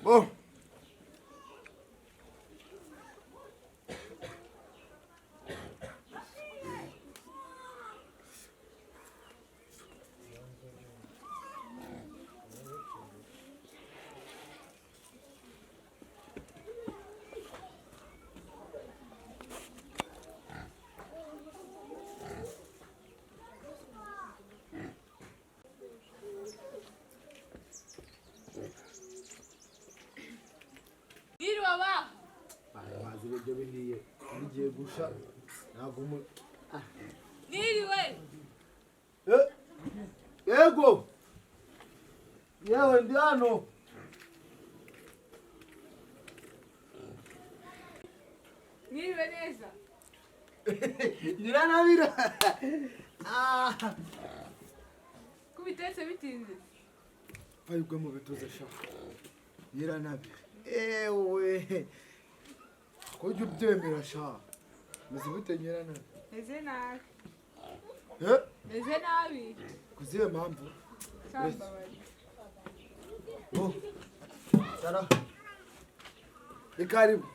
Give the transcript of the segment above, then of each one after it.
Bom. Ibyo bihiye bigiye gusha ntabwo Niriwe yego yewe ndi hano Niriwe neza Nyiranabira kubitetse bitinze bayibwe mu bituze sha Nyiranabira ewe ko jya ubyemera sha meze bute Nyiranabira meze nabi eh meze nabi kuziye mpamvu sambabari oh sara ikaribu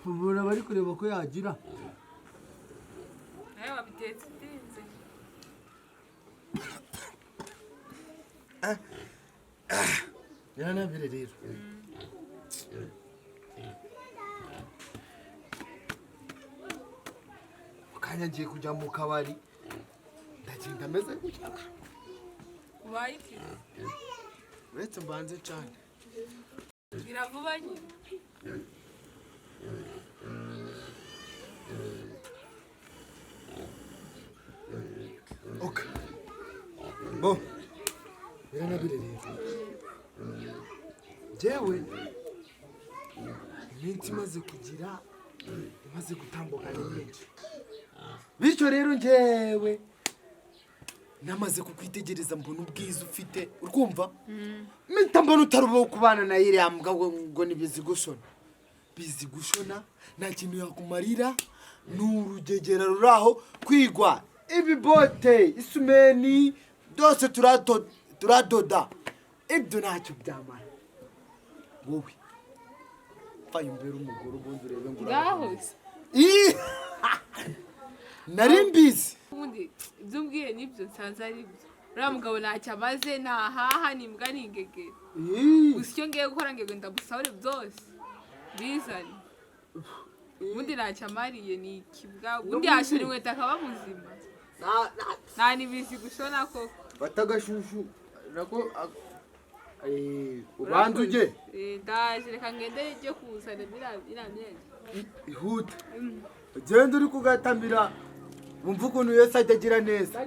Ubura bari kureba ko yagira nawe wabitetse utinze Nyiranabira rero kanya ngiye kujya mu kabari ndagenda meze gutya ubaye iki uretse mbanze cyane biravuba nyine okay bo Nyiranabira rero jewe iminsi imaze kugira imaze gutambuka ni myinshi bityo rero njyewe namaze kukwitegereza mbona ubwiza ufite urkumva mpita mbona utarubaho kubana na iriya mbwa ngo nibizi gushona nta kintu yakumarira ni urugegera ruraho kwigwa ibibote isumeni byose turadoda ibyo ntacyo byamara wowe faye imbere umugore ubundi urebe ngo ngaho nari mbizi ubundi ibyo umbwiye nibyo nsanze ari byo uriya mugabo ntacyo amaze ntahaha nimbwa ningegera gusa icyo ngiye gukora ngo ndamusahura byose bizane ubundi ntacyo amariye ni ikibwa ubundi yashira inkweto akaba muzima nta nibizi gushona koko fata agashushu nako ubanza ujye ndaje reka ngende ijye kuzana biriya myenda ihute ugenda uri kugatamira wumva ukuntu Yesu ajya agira neza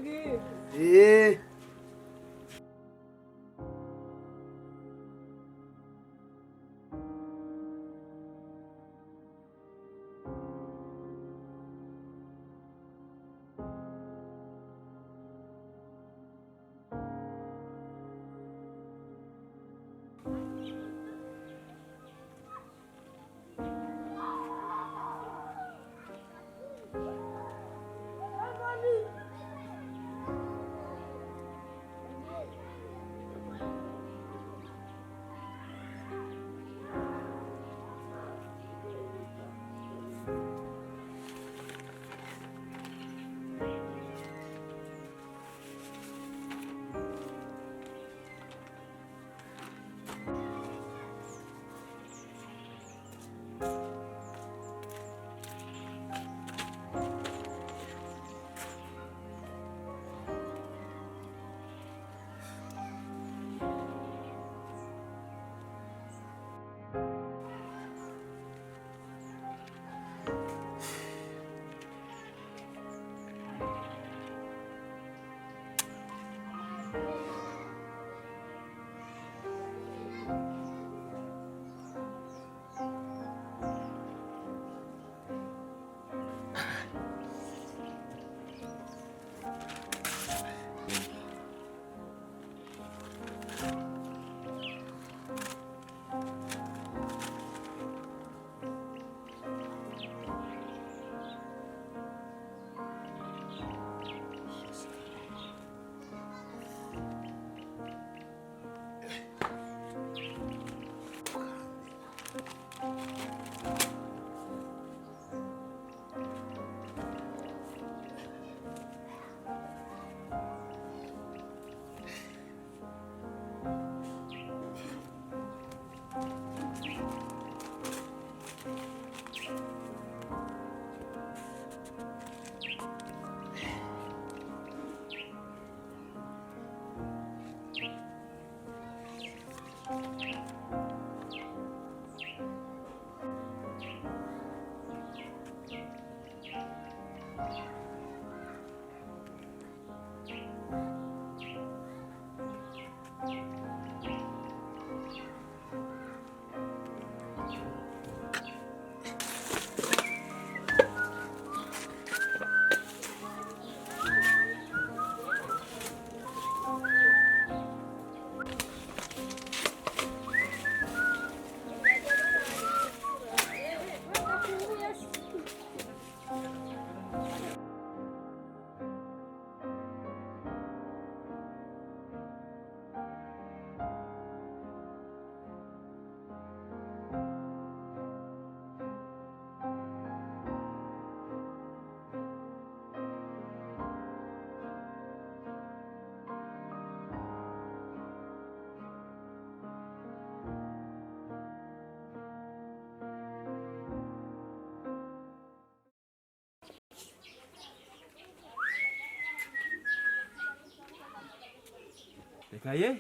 Rekaye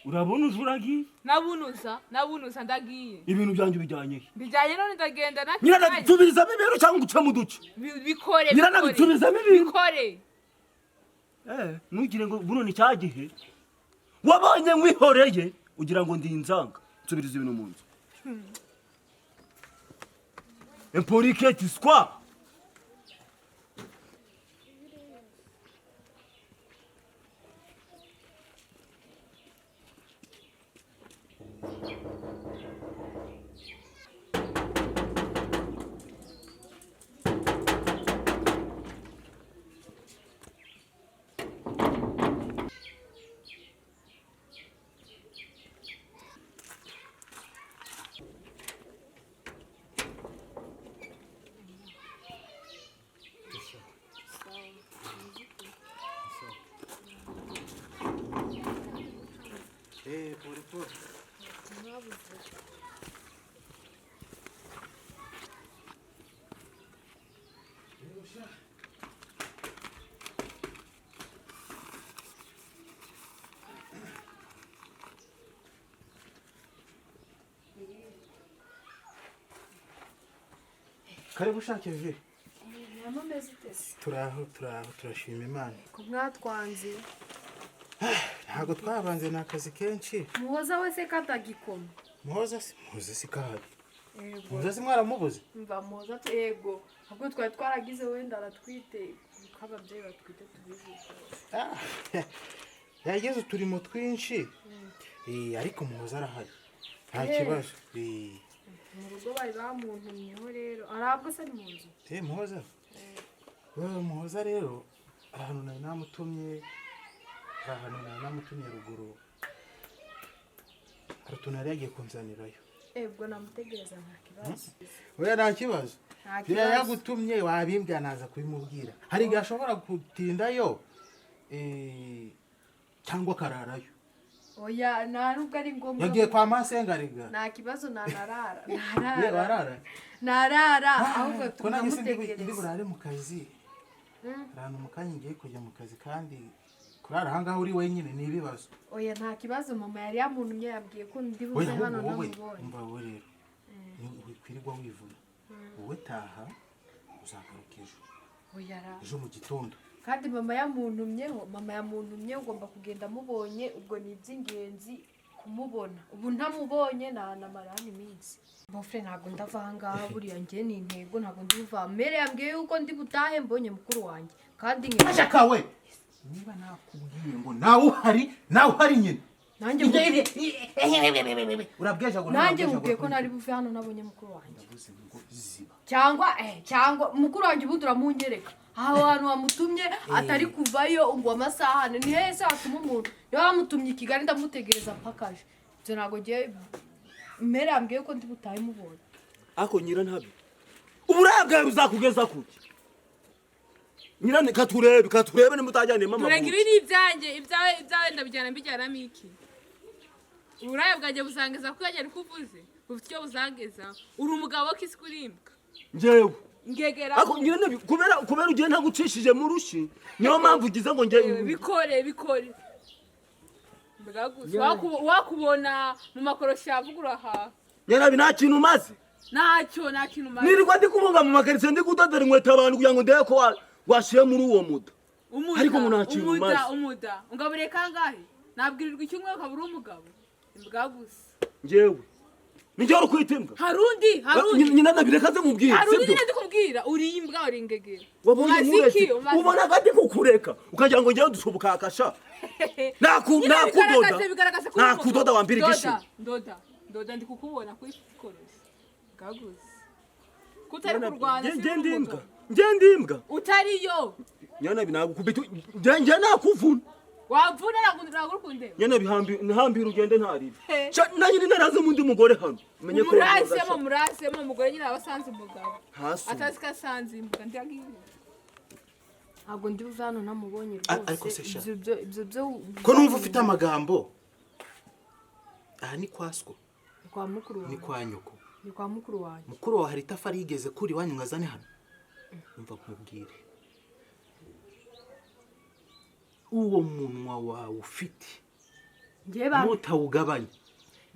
urabunuza uragiye nabunuza ndagiye ibintu byanjye bijyanye bijyanye none ndagenda nyiranatubizamo ibintu cyangwa guca mu duce bikore nyiranabitubizamo ibintu bikore ntugire ngo buno ni cyagihe wabonye nkwihoreye ugira ngo ndi inzanga nsubiriza ibintu mu nzu emporiketi skwa Karibu ushake vi. Namameze utese. Turaho turashima Imana. Ko mwatwanze. Ntago twabanze nakazi kenshi. Muhoza wese katagikoma. Muhoza si kahari. Yego. Muhoza si mwaramubuze. Mva muhoza yego. Ahubwo twari twaragize wenda aratwite. Kababyeyi batwite tubizi. Yageze uturimo twinshi. Ariko muhoza arahari. Nta kibazo. Mu rugo bari bamuntumyeho rero. Arabwo se mu nzu. Muhoza. Muhoza rero ahantu nari namutumye ruguru. Hari utuntu yari yagiye kunzanirayo. Ebwo namutegereza nta kibazo. Oya nta kibazo. Nta Bira yagutumye wabimbwa naza kubimubwira. Hari igihe ashobora gutindayo cyangwa kararayo. Oya nubwo ari ngombwa. Yagiye kwa masenga riga. Nta kibazo narara. Warara. Narara ahubwo Ko nanjye tumutegereza. ndi burare mu kazi. Rano mukanya ngiye kujya mu kazi kandi kurara ahangaha uri wenyine ni ibibazo. Oya nta kibazo mama yari yamuntumye yabwiye ko ndi buze hano namubonye. Umva wowe rero. Ni kwirirwa wivuna. Wowe taha uzagaruka ejo. Oya ra. Ejo mu gitondo. Kandi mama yamuntumye ugomba kugenda mubonye ubwo ni iby'ingenzi kumubona. Ubu ntamubonye namarana iminsi. Bofre ntabwo ndavanga buriya ngiye ni intego ntabwo ndiva. Mere yambwiye yuko ndi butahe mbonye mukuru wanjye. Kandi Aje kawe. Niba nakubwiye ngo nawe uhari nyine. Nanjye urabweja ngo nanjye mubwiye ko nari buve hano nabonye mukuru wanjye. Ndavuze ngo ziba. Cyangwa mukuru wanjye ubundi uramunyereka. Aho hantu wamutumye atari kuvayo ngo amasaha ni hese hatuma umuntu. Yo wamutumye i Kigali ndamutegereza mpakaje. Ibyo ntabwo ngiye mere yambwiye ko ndi butahe mubonye. Ako nyira ntabi. Uburabwa buzakugeza kuki? Nyirane katurebe nimutajyane mama. Turengira ni ibyawe ndabijyana mbijyana miki. Uburaya bwanjye buzangeza ko yajya kuvuze. Ufite icyo buzangeza. Uri umugabo kisi kurimbwa. Njyewe. Ngegera. Ako nyirane kubera ugiye ntagucishije mu rushi. Niyo mpamvu ugize ngo njye bikore. Wakubona mu makoroshi yavugura ha. Nyarabi nta kintu maze. Nta kintu maze. Nirirwa ndi kubunga mu makaritsiye ndi kudodera inkweto abantu kugira ngo ndebe ko washiye muri uwo muda. Ariko ngo nta kintu maze. Umuda. Ungabure kangahe? Nabwirirwa icyumwe ukabura umugabo. Imbwa gusa. Njyewe. Nijye uri kwitimbwa. Harundi. Nyina nabireka ze mubwira. Harundi ndi kubwira uri imbwa uri ingegera. Wabonye mureke. Ubona gati kukureka. Ukagira ngo njyewe dushubuka akasha. Nakudoda wambira igishi. Ndoda ndi kukubona kuri korosi. Gaguze. Kutari kurwana Ngendimbwa. Utariyo. Nyana binagukubita. Nge nakuvuna. Wavuna nagurukunde. Nyana bihambira ugende ntaribe. Nanyine naraze mu ndi mugore hano. Menye ko murasemo umugore nyine abasanze umugabo. Atazi ko asanze imbuga ndiyagiye. Ntabwo ndi buve hano namubonye Ariko se rwose. sha. Ibyo Ko numva ufite amagambo. Aha ni kwasko. Ni kwa mukuru wanjye. Ni kwa nyoko. Ni kwa mukuru wanjye. Mukuru wa hari itafari yigeze kuri wanyu ngazane hano. Umva nkubwire. Uwo munwa wawe ufite. Mutawugabanya.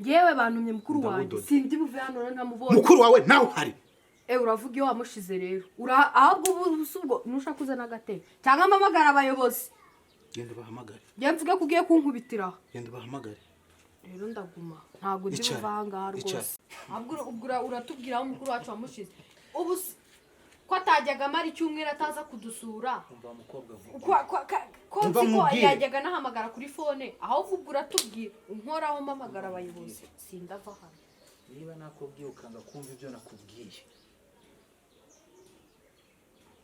Ngewe bantumye mukuru wanjye. Sindi buve hano namubonye. Mukuru wawe nawe uhari. Uravuga iyo wamushize rero. Ahubwo ubusubwo nushaka kuzana agatebe. Cyangwa amamagara abayobozi. Genda bahamagare. Ngiye mvuge kugiye kunkubitira. Genda bahamagare. Rero ndaguma. Ntabwo ndi buva ahangaha rwose. Ahubwo uratubwira aho mukuru wacu wamushize. Ubu ko atajyaga amara icyumweru ataza kudusura. Umva mukobwa Ko nziko yajyaga nahamagara kuri fone. Ahubwo uratubwira. Unkoraho mpamagara abayobozi. Sindava hano. Niba nakubwiye ukanga kumva ibyo nakubwiye.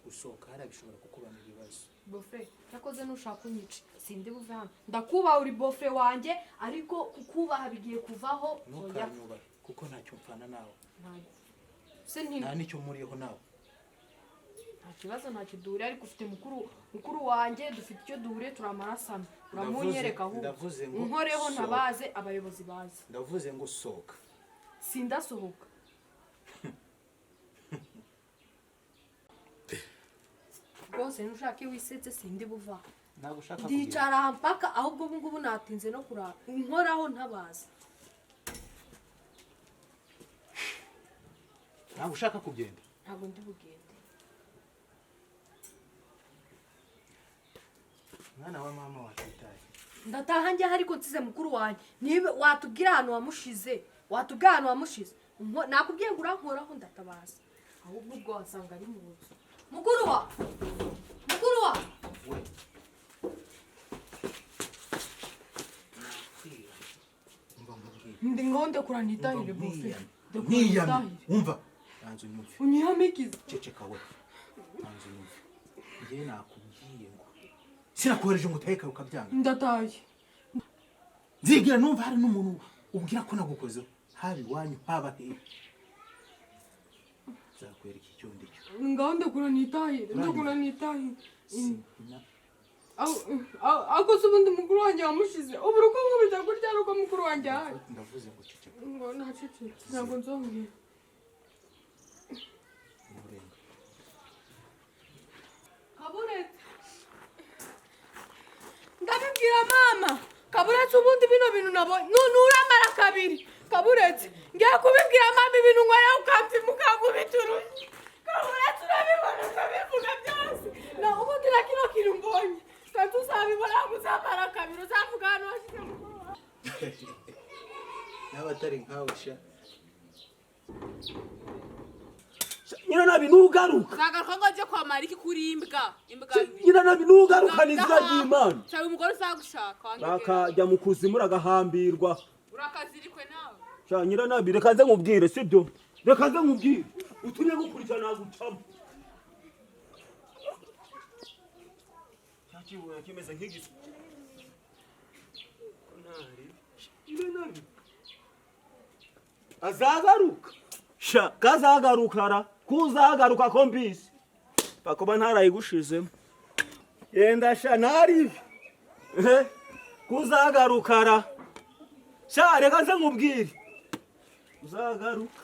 Usohoka hari bishobora kukubana ibibazo. Bofre, yakoze nushaka kunyica. Sindi buve hano. Ndakubaha uri bofre wanjye ariko kukubaha bigiye kuvaho. Ntukanyuba kuko ntacyo mpfana nawe. Se nti Nta nicyo muriho nawe. kibazo ntacyo duhure ariko ufite mukuru wanjye dufite icyo duhure turamarasana uramunyereka ahubwo ndavuze ngo unkoreho ntabaze abayobozi bazi ndavuze ngo sohoka sindasohoka rwose nushaka iyo wisetse sindi buva ntabwo ushaka ndicara aha mpaka ahubwo ubu ngubu natinze no kurara inkoraho ntabazi ntabwo ushaka kugenda ntabwo ndi bugende mwana wa mama watitaye ndataha njye ariko nsize mukuru wanjye niba watubwira ahantu wamushize nakubwiye ngo urankoraho ndatabaza ahubwo ubwo wasanga ari mu nzu mukuru wa ndi ngonde kuranitahire bose niyame umva banzu nyumve unyihamikiza ceceka we banzu nyumve njye nakubwiye ngo sinakohereje ngo utaheka ukabyanga ndataye nzigira numva hari n'umuntu ubwira ko nagukozeho haba iwanyu haba hehe nzakwereka icyo ndicyo ngonde kuranitahire ako se ubundi mukuru wanjye wamushize ubu uruko nkubita kurya ari uko mukuru wanjye ahari ndavuze ngo ceceka ngo ntacecetse ntabwo nzongera kaburetse ndabibwira mama kaburetse ubundi bino bintu nabonye nuramara kabiri kaburetse ngiye kubibwira mama ibintu nkora ukamvima ukangubita urushyi kaburetse urabibona ukabivuga byose na ubundi na kino kintu mbonye kandi uzabibona ngo uzamara kabiri uzavuga hano washyize mukuru wawe n'abatari nkawe sha Nyiranabi nugaruka. Zagaruka ngo je kwamara iki kuri imbwa Nyiranabi nugaruka nizira ry'Imana. Cyangwa umugore uzagushaka Bakajya mu kuzimu ragahambirwa. Urakazirikwe nawe. Sha Nyiranabi reka nze nkubwire sibyo. Reka nze nkubwire. Utumye gukurikirana nagucamo. Cyakibuye kimeze nk'igisi. Nyiranabi azagaruka. Sha kazagarukara kuzagaruka ko mbisi bakoba ntarayigushizemo yenda sha naribi kuzagarukara sha reka nze nkubwire uzagaruka